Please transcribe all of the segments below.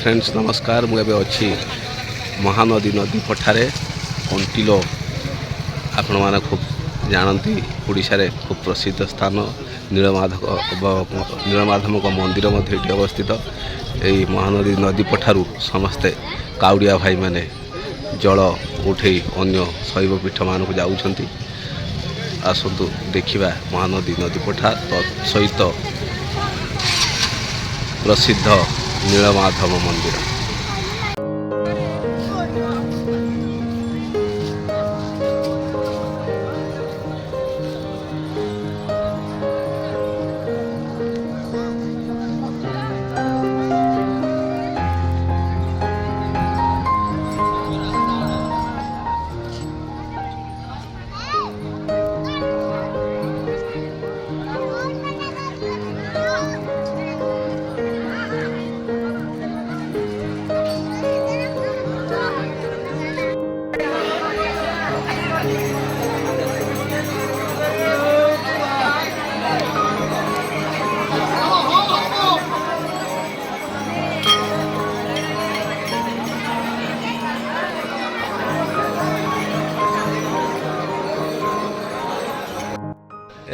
Friends नमस्कार मुझे अच्छी महानदी नदी पठारे कंटिलो आपण मैंने खूब जानती ओडिशा रे खूब प्रसिद्ध स्थान नीलमाधव मंदिर अवस्थित यही महानदी नदी पठारू समस्ते काउड़िया भाई मैंने जल उठे अन्य शैवपीठ मान को जाऊँगी। आसतु देखा महानदी नदी पठा सहित प्रसिद्ध नीलमाधव मंदिर।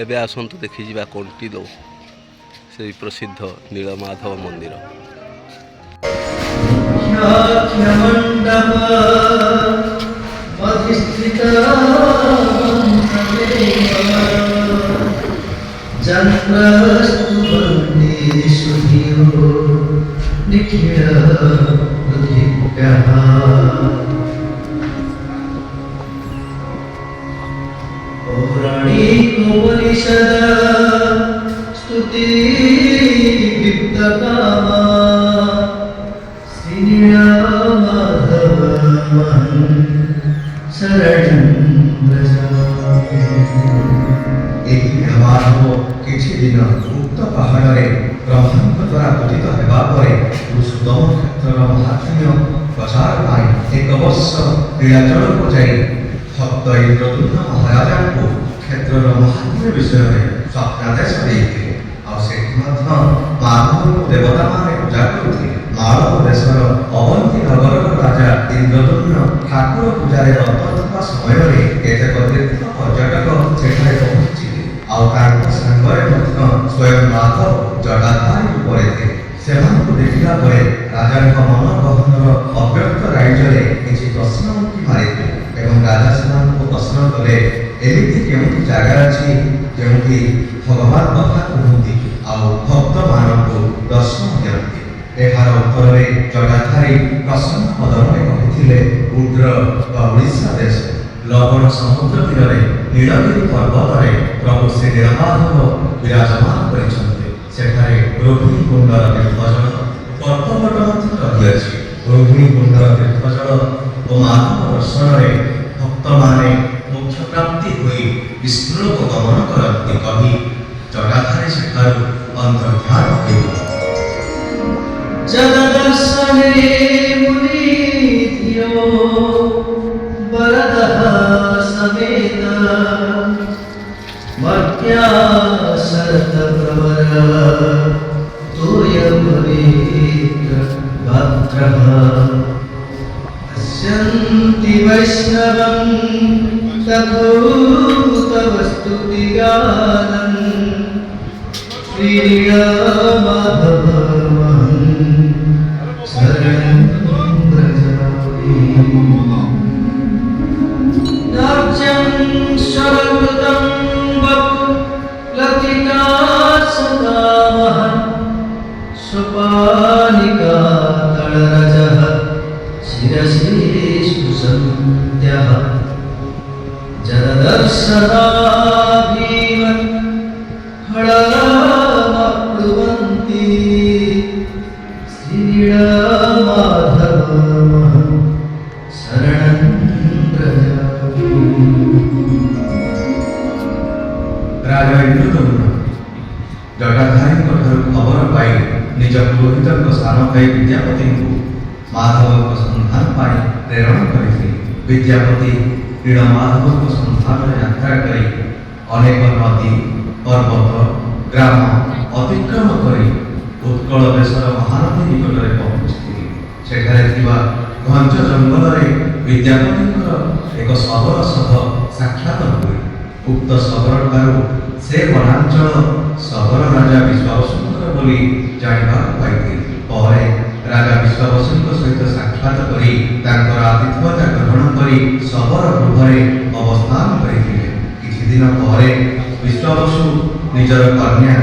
एबे आसतु देखी जा कंटिलो से प्रसिद्ध नीलमाधव मंदिर। स्तुति विप्तकामा श्री नीलमाधव शरणं व्रजामि। किछि दिन उक्त पहाड़ रे ब्रह्मांड द्वारा पूजित हेबा परे सुदम क्षेत्र महात्म्य प्रचार पाई एक वर्ष नीलाचल को जाई भक्त इंद्रदूत महाराजा को क्षेत्र महात्म्य विषय में स्वप्नादेश देते माधव देवता मान पूजा करते। मालव देशर अवंती नगर राजा इंद्रदूम्न ठाकुर पूजा रत समय केतेक तीर्थ पर्यटक सेठारे पहुंचले स्वयं माधव जटाधारी रूपे थे। सेମାନଙ୍କୁ ଦେଖିଲା ପରେ ରାଜାଙ୍କ ମନ ଗହନର ଅବ୍ୟକ୍ତ ରାଜ୍ୟରେ କିଛି ପ୍ରଶ୍ନମୁଖୀ ମାରିଥିଲେ ଏବଂ ରାଜା ସେମାନଙ୍କୁ ପ୍ରଶ୍ନ କଲେ ଏମିତି କେଉଁଠି ଜାଗା ଅଛି ଯେଉଁଠି ଭଗବାନ କଥା କୁହନ୍ତି ଆଉ ଭକ୍ତମାନଙ୍କୁ ଦର୍ଶନ ଦିଅନ୍ତି। ଏହାର ଉତ୍ତରରେ ଜଟାଧାରୀ ପ୍ରସନ୍ନ ପଦରେ କହିଥିଲେ ଉଗ୍ର ବା ଓଡ଼ିଶା ଦେଶ ଲବଣ ସମୁଦ୍ର ତୀରରେ ନୀଳଗିରି ପର୍ବତରେ ପ୍ରଭୁ ଶ୍ରୀ ନୀଳମାଧବ ବିରାଜମାନ କରିଛନ୍ତି। ସେଠାରେ ରୋହିଣୀ କୁଣ୍ଡର ତୀର୍ଥଜଳ ପର୍ବତ ମଧ୍ୟ ରହିଅଛି। ରୋହିଣୀ କୁଣ୍ଡର ତୀର୍ଥଜଳ ଓ ମାଧବ ଦର୍ଶନରେ ଭକ୍ତମାନେ ମୋକ୍ଷ ପ୍ରାପ୍ତି ହୋଇ ବିଷ୍ଣୁଲୋକ ଗମନ କରନ୍ତି କହି ଜଟାଧାରୀ ସେଠାରୁ ଅନ୍ତର୍ଧ୍ୟାନ ହେଲେ। ଜଗଦର୍ଶନେ ମୁନିଧିୟୋ ବରଦଃ ସಮೇତ मर्त्या शरत प्रवर तोयमवेत्र भद्रः पश्यन्ति वैष्णवं तथोतवस्तुतिगानं श्रीनीलमाधवं शरणं व्रजामि। नाट्यं सर्वकृतं लतिका सदामः सुपानिका तळरजः शिरसि सुसन्ध्यः जलदर्शना भीम खड्गमप्लुवन्ति श्रीनीलमाधवं शरणं व्रजामि। राजा इंद्रदूम्न जटाधारी खबर पाई निज पुरोहित स्थान पाई विद्यापति को माधव संधान पाई प्रेरण करते। विद्यापति नीलमाधव संधान यात्रा करी अनेक नदी पर्वत ग्राम अतिक्रम कर उत्कल देशर महानदी निकट में पहुंची ସେଠାରେ ଥିବା ଘଞ୍ଚ ଜଙ୍ଗଲରେ ବିଦ୍ୟାପତିଙ୍କର ଏକ ଶବର ସହ ସାକ୍ଷାତ ହୁଏ। ଉକ୍ତ ଶବର ଠାରୁ ସେ ବନାଞ୍ଚଳ ଶବର ରାଜା ବିଶ୍ୱାବସୁଙ୍କର ବୋଲି ଜାଣିବାକୁ ପାଇଥିଲେ। ପରେ ରାଜା ବିଶ୍ୱାବସୁଙ୍କ ସହିତ ସାକ୍ଷାତ କରି ତାଙ୍କର ଆତିଥ୍ୟତା ଗ୍ରହଣ କରି ଶବର ଗୃହରେ ଅବସ୍ଥାନ କରିଥିଲେ। କିଛି ଦିନ ପରେ ବିଶ୍ୱାବସୁ ନିଜର କନ୍ୟା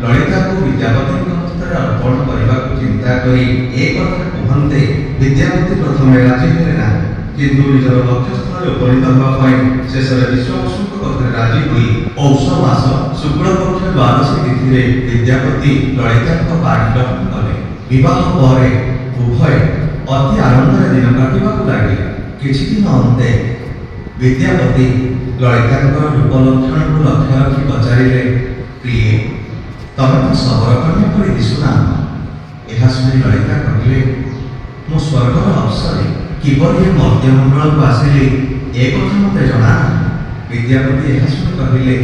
ଲଳିତାକୁ ବିଦ୍ୟାପତିଙ୍କ ହସ୍ତରେ ଅର୍ପଣ କରିବାକୁ ଚିନ୍ତା କରି ଏ କଥା କୁହନ୍ତେ ବିଦ୍ୟାପତି ପ୍ରଥମେ ରାଜି ହେଲେ ନାହିଁ, କିନ୍ତୁ ନିଜର ଲକ୍ଷ୍ୟସ୍ଥଳରେ ଉପନୀତ ହେବା ପାଇଁ ଶେଷରେ ବିଶ୍ୱାବସୁଙ୍କ କଥାରେ ରାଜି ହୋଇ ପୌଷ ମାସ ଶୁକ୍ଳପକ୍ଷ ଦ୍ୱାଦଶୀ ତିଥିରେ ବିଦ୍ୟାପତି ଲଳିତାଙ୍କ ପାଣି ଗ୍ରହଣ କଲେ। ବିବାହ ପରେ ଉଭୟ ଅତି ଆନନ୍ଦରେ ଦିନ କାଟିବାକୁ ଲାଗିଲେ। କିଛି ଦିନ ଅନ୍ତେ ବିଦ୍ୟାପତି ଲଳିତାଙ୍କର ରୂପ ଲକ୍ଷଣକୁ ଲକ୍ଷ୍ୟ ରଖି ପଚାରିଲେ, ପ୍ରିୟେ, ତମେ ତ ଶବର କନ୍ୟା ପରି ଦିଶୁନାହ। ଏହା ଶୁଣି ଲଳିତା କହିଲେ, ମୁଁ ସ୍ୱର୍ଗର ଅପ୍ସରୀ, କିପରି ଏ ମର୍ତ୍ତ୍ୟମଣ୍ଡଳକୁ ଆସିଲି ଏ କଥା ମୋତେ ଜଣା। ବିଦ୍ୟାପତି ଏହା ଶୁଣି କହିଲେ,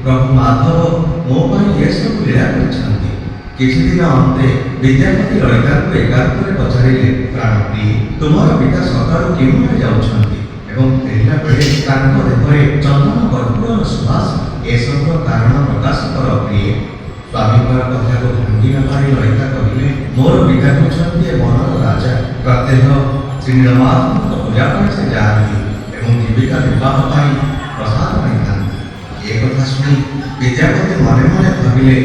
ପ୍ରଭୁ ମାଧବ ମୋ ପାଇଁ ଏସବୁ ଲୀଳା କରିଛନ୍ତି। କିଛି ଦିନ ଅନ୍ତେ ବିଦ୍ୟାପତି ଲଳିତାଙ୍କୁ ଏକାନ୍ତରେ ପଚାରିଲେ, ପ୍ରାଣପ୍ରିୟେ, ତୁମର ପିତା ସକାଳୁ କେଉଁଠାରେ ଯାଉଛନ୍ତି ଏବଂ ଫେରିଲା ବେଳେ ତାଙ୍କ ଦେହରେ ଚନ୍ଦନ କର୍ପୂରର ସୁବାସ, ଏସବୁର କାରଣ ପ୍ରକାଶ କର ପ୍ରିୟେ। ସ୍ୱାମୀଙ୍କର କଥାକୁ ଭାଙ୍ଗି ନ ପାରି ଲଳିତା କହିଲେ, ମୋର ପିତା ହେଉଛନ୍ତି ଏ ବନର ରାଜା। ପ୍ରତ୍ୟହ ଶ୍ରୀନୀଳମାଧବଙ୍କ ପୂଜା ପାଇଁ ସେ ଯାଆନ୍ତି ଏବଂ ଜୀବିକା ନିର୍ବାହ ପାଇଁ ପ୍ରସାଦ ପାଇଥାନ୍ତି। ଏ କଥା ଶୁଣି ବିଦ୍ୟାପତି ମନେ ମନେ ଭାବିଲେ,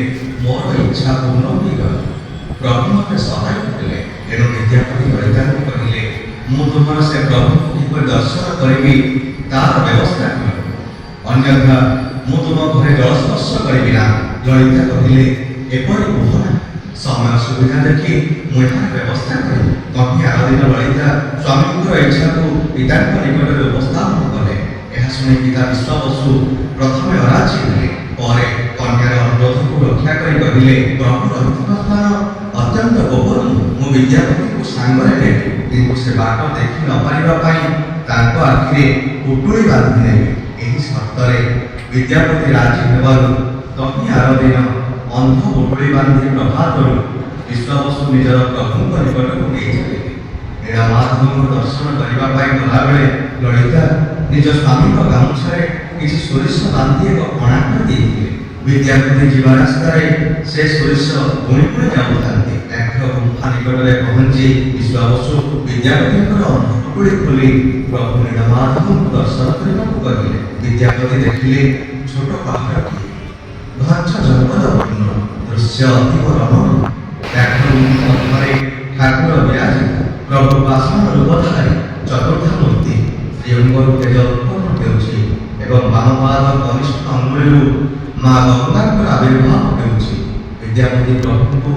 ମୋର ଇଚ୍ଛା ପୂର୍ଣ୍ଣ ହୋଇଗଲା। ପ୍ରଭୁ ମୋତେ ସହାୟ କଲେ। ଏଣୁ ବିଦ୍ୟାପତି ଲଳିତାଙ୍କୁ କହିଲେ, ମୁଁ ତୁମର ସେ ପ୍ରଭୁଙ୍କୁ କିପରି ଦର୍ଶନ କରିବି ତାର ବ୍ୟବସ୍ଥା କର, ଅନ୍ୟଥା ମୁଁ ତୁମ ଘରେ ଜଳସ୍ପର୍ଶ କରିବି ନା। ଲଳିତା କହିଲେ, ଏପରି କୁହ ନା, ସମୟ ସୁବିଧା ଦେଖି ମୁଁ ଏହାର ବ୍ୟବସ୍ଥା କରିବି। କହି ଆର ଦିନ ଲଳିତା ସ୍ୱାମୀଙ୍କର ଇଚ୍ଛାକୁ ପିତାଙ୍କ ନିକଟରେ ଉପସ୍ଥାପନ କଲେ। ଏହା ଶୁଣି ପିତା ବିଶ୍ୱାବସୁ ପ୍ରଥମେ ଅରାଜି ହେଲେ, ପରେ କନ୍ୟାର ଅନୁରୋଧକୁ ରକ୍ଷା କରି କହିଲେ, ପ୍ରଭୁ ରହିଥିବା ସ୍ଥାନ ଅତ୍ୟନ୍ତ ଗୋପନୀୟ। ମୁଁ ବିଦ୍ୟାପତିଙ୍କୁ ସାଙ୍ଗରେ ନେବି, କିନ୍ତୁ ସେ ବାଟ ଦେଖି ନ ପାରିବା ପାଇଁ ତାଙ୍କ ଆଖିରେ ପୁଟୁଳି ବାନ୍ଧି ନେବି। ଏହି ସର୍ତ୍ତରେ ବିଦ୍ୟାପତି ରାଜି ହେବାରୁ କହି ଆର ଦିନ ଅନ୍ଧ ପୁଟୁଳି ବାନ୍ଧି ପ୍ରଭାତରୁ ବିଶ୍ୱାବସୁ ନିଜର ପ୍ରଭୁଙ୍କ ନିକଟକୁ ନେଇଥିଲେ। ନୀଳମାଧବଙ୍କ ଦର୍ଶନ କରିବା ପାଇଁ ଗଲାବେଳେ ଲଳିତା ନିଜ ସ୍ୱାମୀଙ୍କ ଗାମୁଛାରେ କିଛି ସୋରିଷ ବାନ୍ଧି ଏକ କଣା କରି ଦେଇଥିଲେ। ବିଦ୍ୟାପତି ଯିବା ରାସ୍ତାରେ ସେ ସୋରିଷ ପୁଣି ପୁଣି ଯାଉଥାନ୍ତି। ବ୍ୟାଘ୍ର ଗୁମ୍ଫା ନିକଟରେ ପହଞ୍ଚି ବିଶ୍ୱାବସୁ ବିଦ୍ୟାପତିଙ୍କର ଅନ୍ଧପୁଟୁଳି ଖୋଲି ପ୍ରଭୁ ନୀଳମାଧବଙ୍କୁ ଦର୍ଶନ କରିବାକୁ କହିଲେ। ବିଦ୍ୟାପତି ଦେଖିଲେ, ଛୋଟ ପାହାଡ଼ଟିଏ, ଘଞ୍ଚ ଜଙ୍ଗଲପୂର୍ଣ୍ଣ, ଦୃଶ୍ୟ ଅତୀବ ରମଣୀୟ। ବ୍ୟାଘ୍ର ଗୁମ୍ଫା ମଧ୍ୟରେ ଠାକୁର ବିରାଜିତ, ପ୍ରଭୁ ପାଷାଣ ରୂପଧାରୀ ଚତୁର୍ଦ୍ଧ ମୂର୍ତ୍ତି, ଶ୍ରୀଅଙ୍ଗରୁ ତେଜ ଉତ୍ପନ୍ନ ହେଉଛି ଏବଂ ବାମପାଦ କନିଷ୍ଠ ଅଙ୍ଗୁଳିରୁ ମା ଗଙ୍ଗାଙ୍କର ଆବିର୍ଭାବ ହେଉଛି। ବିଦ୍ୟାପତି ପ୍ରଭୁଙ୍କୁ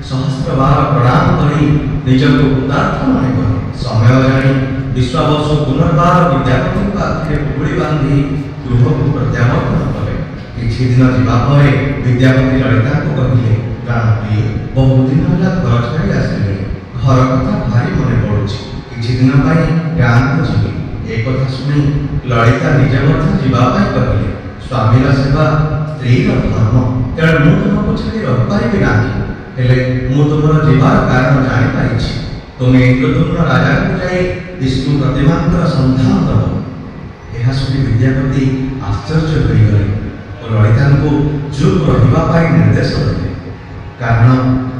ସହସ୍ରବାର ପ୍ରଣାମ କରି ନିଜକୁ କୃତାର୍ଥ ମନେ କଲେ। ସମୟ ଜାଣି ବିଶ୍ୱାବସୁ ପୁନର୍ବାର ବିଦ୍ୟାପତିଙ୍କ ଆଖିରେ ପୁଟୁଳି ବାନ୍ଧି ଗୃହକୁ ପ୍ରତ୍ୟାବର୍ତ୍ତନ କଲେ। କିଛି ଦିନ ଯିବା ପରେ ବିଦ୍ୟାପତି ଲଳିତାଙ୍କୁ କହିଲେ, ପ୍ରାଣପ୍ରିୟେ, ବହୁ ଦିନ ହେଲା ଘର ଛାଡ଼ି ଆସିଲେଣି। ଘର କଥା ଭାରି ମନେ ପଡ଼ୁଛି। କିଛି ଦିନ ପାଇଁ ଗାଁକୁ ଯିବି। ଏ କଥା ଶୁଣି ଲଳିତା ନିଜେ ମଧ୍ୟ ଯିବା ପାଇଁ କହିଲେ। ସ୍ୱାମୀର ସେବା ସ୍ତ୍ରୀର ଧର୍ମ, ତେଣୁ ମୁଁ ତୁମକୁ ଛାଡ଼ି ରହିପାରିବି ନାହିଁ। ହେଲେ ମୁଁ ତୁମର ଯିବାର କାରଣ ଜାଣିପାରିଛି। ତୁମେ ଇନ୍ଦ୍ରଦ୍ୟୁମ୍ନ ରାଜାଙ୍କୁ ଯାଇ ବିଷ୍ଣୁ ପ୍ରତିମାଙ୍କର ସନ୍ଧାନ ଦେବ। ଏହା ଶୁଣି ବିଦ୍ୟାପତି ଆଶ୍ଚର୍ଯ୍ୟ ହୋଇଗଲେ ଓ ଲଳିତାଙ୍କୁ ଚୁପ୍ ରହିବା ପାଇଁ ନିର୍ଦ୍ଦେଶ ଦେଲେ। କାରଣ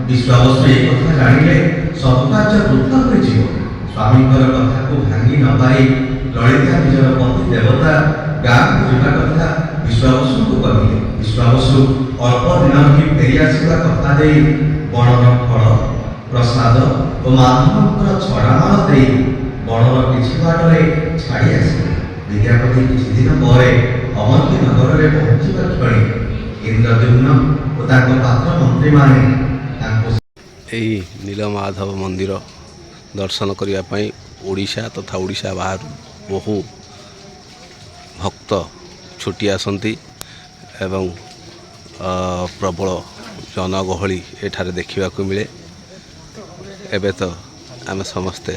ବିଶ୍ୱାବସୁ ଏ କଥା ଜାଣିଲେ ସବୁ କାର୍ଯ୍ୟ ବୃଥା ହୋଇଯିବ। ସ୍ୱାମୀଙ୍କର କଥାକୁ ଭାଙ୍ଗି ନ ପାରି ଲଳିତା ନିଜର ପତି ଦେବତା ଗାଁକୁ ଯିବା କଥା ବିଶ୍ୱାବସୁଙ୍କୁ କହିଲେ। ବିଶ୍ୱାବସୁ ଅଳ୍ପ ଦିନ ହିଁ ଫେରି ଆସିବା କଥା ଦେଇ ବଣର ଫଳ, ପ୍ରସାଦ ଓ ମାଧବଙ୍କର ଛଡ଼ାମାଳ ଦେଇ ବଣର କିଛି ବାଟରେ ଛାଡ଼ି ଆସିଲେ। ବିଦ୍ୟାପତି କିଛି ଦିନ ପରେ ଅବନ୍ତୀ ନଗରରେ ପହଞ୍ଚିବା କ୍ଷଣି ଇନ୍ଦ୍ରଦ୍ୟୁମ୍ନ ଓ ତାଙ୍କ ପାତ୍ର ମନ୍ତ୍ରୀମାନେ ତାଙ୍କୁ ଏହି ନୀଳମାଧବ ମନ୍ଦିର ଦର୍ଶନ କରିବା ପାଇଁ ଓଡ଼ିଶା ତଥା ଓଡ଼ିଶା ବାହାରୁ ବହୁ ଭକ୍ତ ଛୁଟି ଆସନ୍ତି ଏବଂ ପ୍ରବଳ ଜନଗହଳି ଏଠାରେ ଦେଖିବାକୁ ମିଳେ। ଏବେ ତ ଆମେ ସମସ୍ତେ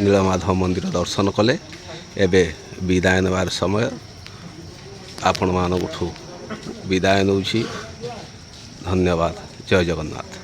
ନୀଳମାଧବ ମନ୍ଦିର ଦର୍ଶନ କଲେ। ଏବେ ବିଦାୟ ନେବାର ସମୟ। ଆପଣମାନଙ୍କଠୁ ବିଦାୟ ନେଉଛି। ଧନ୍ୟବାଦ। ଜୟ ଜଗନ୍ନାଥ।